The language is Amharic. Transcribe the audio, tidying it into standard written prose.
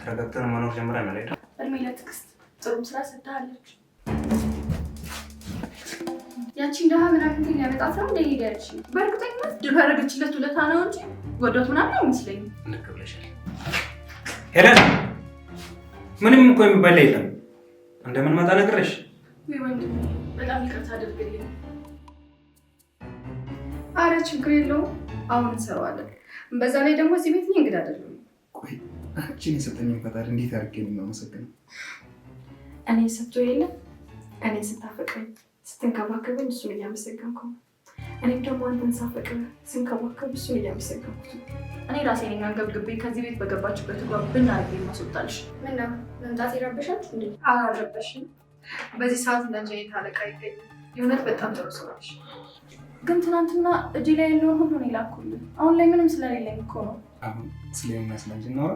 ተረጋግተን መኖር ጀምረን አይደል? እድሜ ለትዕግስት ጥሩም ስራ ሰጥታለች። ያቺን ደሃ ምናምን ሊያመጣት ነው እንደ ሄደች። በእርግጠኝነት ድሮ ያደረገችለት ውለታ ነው እንጂ ጎዳት ምናምን አይመስለኝም። እንቀበለሻል። ሄለን ምንም እኮ የሚባል የለም። እንደምን መጣ ነግረሽ። ወይ ወንድሜ በጣም ይቅርታ አድርግልኝ። አረ ችግር የለውም አሁን እንሰራዋለን። በዛ ላይ ደግሞ እዚህ ቤት እንግዳ አይደለም። ቆይ አንቺን የሰጠኝን ፈጣሪ እንዴት አድርጌ ነው የማመሰግነው? እኔ ሰጥቶ የለም እኔ ስታፈቅረኝ ስትንከባከበኝ እሱን እያመሰገንኩ ነው። እኔም ደግሞ አንተን ሳፈቅር ስንከባከብ እሱን እያመሰገንኩት ነው። እኔ ራሴ ነኝ አንገብግቤ ከዚህ ቤት በገባችበት ጓ ብናርግ ማስወጣልሽ። ምነው መምጣት ይረበሻችሁ እንዴ? አልረበሽም። በዚህ ሰዓት እንዳንቺ አይነት አለቃ ይገኛል። የእውነት በጣም ጥሩ ሰው ነሽ። ግን ትናንትና እጄ ላይ ያለውን ሁሉ ነው የላኩልኝ። አሁን ላይ ምንም ስለሌለኝ እኮ ነው። አሁን ስለሚመስለን እናወራ